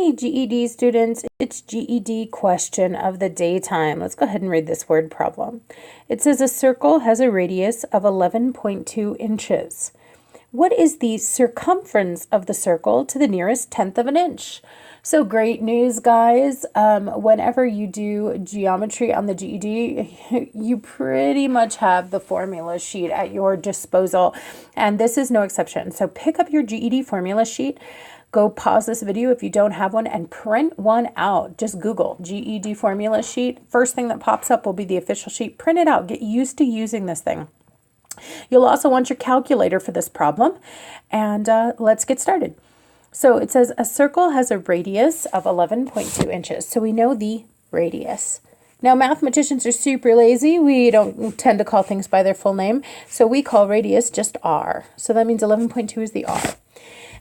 Hey GED students, it's GED question of the day time. Let's go ahead and read this word problem. It says a circle has a radius of 11.2 inches. What is the circumference of the circle to the nearest tenth of an inch? So great news, guys. Whenever you do geometry on the GED, you pretty much have the formula sheet at your disposal, and this is no exception. So pick up your GED formula sheet. Go pause this video if you don't have one and print one out. Just Google GED formula sheet. First thing that pops up will be the official sheet. Print it out. Get used to using this thing. You'll also want your calculator for this problem. And let's get started. So it says a circle has a radius of 11.2 inches. So we know the radius. Now mathematicians are super lazy. We don't tend to call things by their full name. So we call radius just r. So that means 11.2 is the r.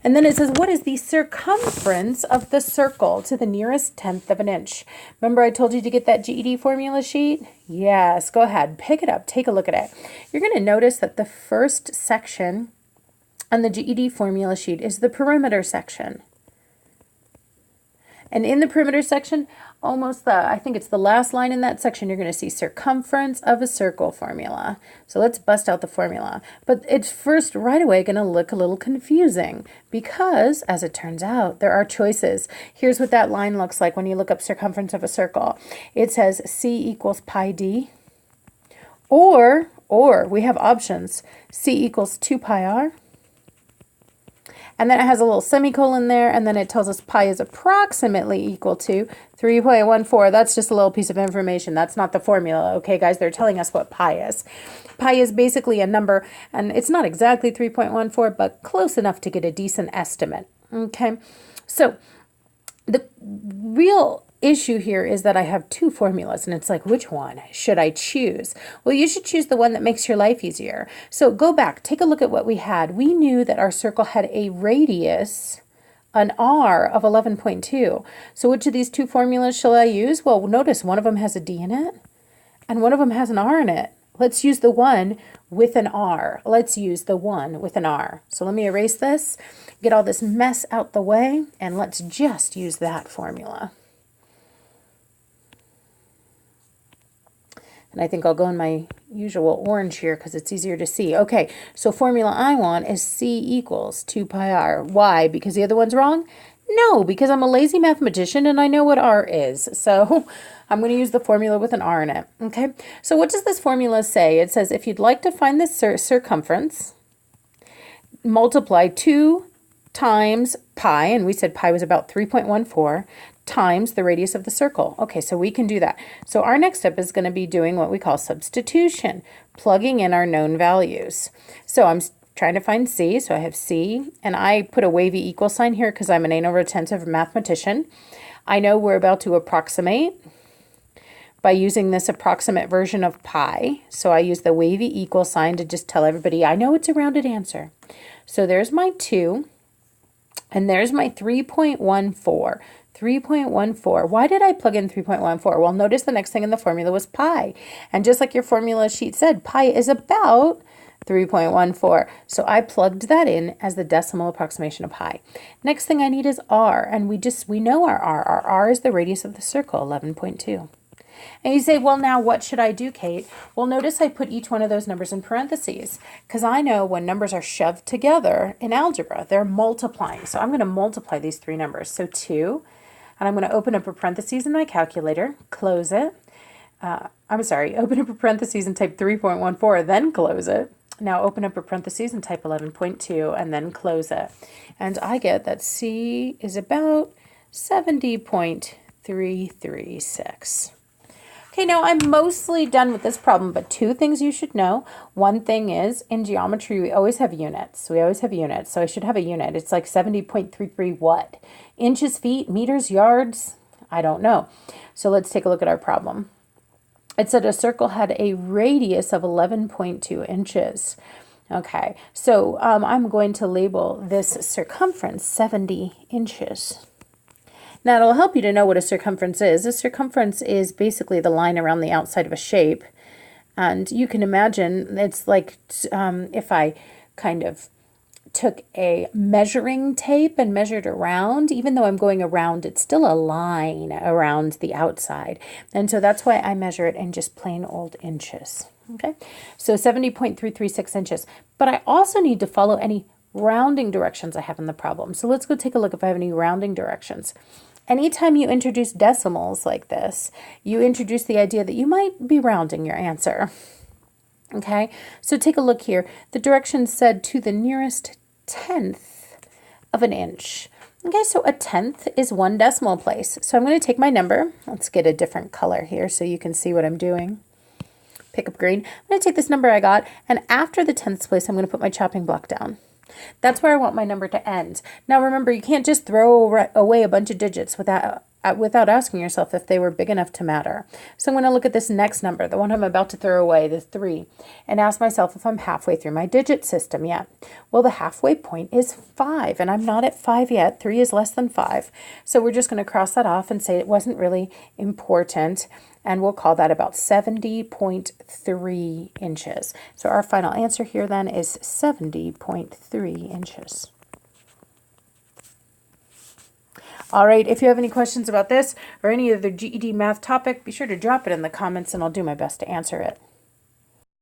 And then it says, what is the circumference of the circle to the nearest tenth of an inch? Remember I told you to get that GED formula sheet? Yes, go ahead, pick it up, take a look at it. You're going to notice that the first section on the GED formula sheet is the perimeter section. And in the perimeter section, I think it's the last line in that section, you're going to see circumference of a circle formula. So let's bust out the formula. But it's first right away going to look a little confusing because, as it turns out, there are choices. Here's what that line looks like when you look up circumference of a circle. It says C equals pi d, or we have options. C equals 2 pi r. And then it has a little semicolon there, and then it tells us pi is approximately equal to 3.14. That's just a little piece of information. That's not the formula, okay, guys? They're telling us what pi is. Pi is basically a number, and it's not exactly 3.14, but close enough to get a decent estimate, okay? So the real issue here is that I have two formulas, and it's like, which one should I choose? Well, you should choose the one that makes your life easier. So go back, take a look at what we had. We knew that our circle had a radius, an r of 11.2. So which of these two formulas shall I use? Well, notice one of them has a d in it, and one of them has an r in it. Let's use the one with an r. Let's use the one with an r. So let me erase this, get all this mess out the way, and let's just use that formula. And I think I'll go in my usual orange here because it's easier to see. Okay, so formula I want is C equals 2 pi r. Why? Because the other one's wrong? No, because I'm a lazy mathematician and I know what r is. So I'm going to use the formula with an r in it. Okay, so what does this formula say? It says if you'd like to find the circumference, multiply 2 times pi, and we said pi was about 3.14, times the radius of the circle. Okay, so we can do that. So our next step is going to be doing what we call substitution, plugging in our known values. So I'm trying to find C, so I have C, and I put a wavy equal sign here because I'm an anal retentive mathematician. I know we're about to approximate by using this approximate version of pi, so I use the wavy equal sign to just tell everybody I know it's a rounded answer. So there's my 2, and there's my 3.14. 3.14. Why did I plug in 3.14? Well, notice the next thing in the formula was pi. And just like your formula sheet said, pi is about 3.14. So I plugged that in as the decimal approximation of pi. Next thing I need is r, and we know our r. Our r is the radius of the circle, 11.2. And you say, well, now what should I do, Kate? Well, notice I put each one of those numbers in parentheses because I know when numbers are shoved together in algebra, they're multiplying. So I'm going to multiply these three numbers. So 2, and I'm going to open up a parentheses in my calculator, close it. Open up a parentheses and type 3.14, then close it. Now open up a parentheses and type 11.2 and then close it. And I get that C is about 70.336. Okay, now I'm mostly done with this problem, but two things you should know. One thing is, in geometry, we always have units. So I should have a unit. It's like 70.33 what? Inches, feet, meters, yards? I don't know. So let's take a look at our problem. It said a circle had a radius of 11.2 inches. Okay, so I'm going to label this circumference 70 inches. Now, it'll help you to know what a circumference is. A circumference is basically the line around the outside of a shape. And you can imagine it's like if I kind of took a measuring tape and measured around. Even though I'm going around, it's still a line around the outside. And so that's why I measure it in just plain old inches. Okay, so 70.336 inches. But I also need to follow any rounding directions I have in the problem. So let's go take a look if I have any rounding directions. Anytime you introduce decimals like this, you introduce the idea that you might be rounding your answer. Okay, so take a look here. The directions said to the nearest tenth of an inch. Okay, so a tenth is 1 decimal place. So I'm going to take my number. Let's get a different color here so you can see what I'm doing. Pick up green. I'm going to take this number I got, and after the tenths place, I'm going to put my chopping block down. That's where I want my number to end. Now remember, you can't just throw away a bunch of digits without asking yourself if they were big enough to matter. So I'm going to look at this next number, the one I'm about to throw away, the 3, and ask myself if I'm halfway through my digit system yet. Well, the halfway point is 5, and I'm not at 5 yet. 3 is less than 5. So we're just going to cross that off and say it wasn't really important, and we'll call that about 70.3 inches. So our final answer here then is 70.3 inches. All right, if you have any questions about this or any other GED math topic, be sure to drop it in the comments and I'll do my best to answer it.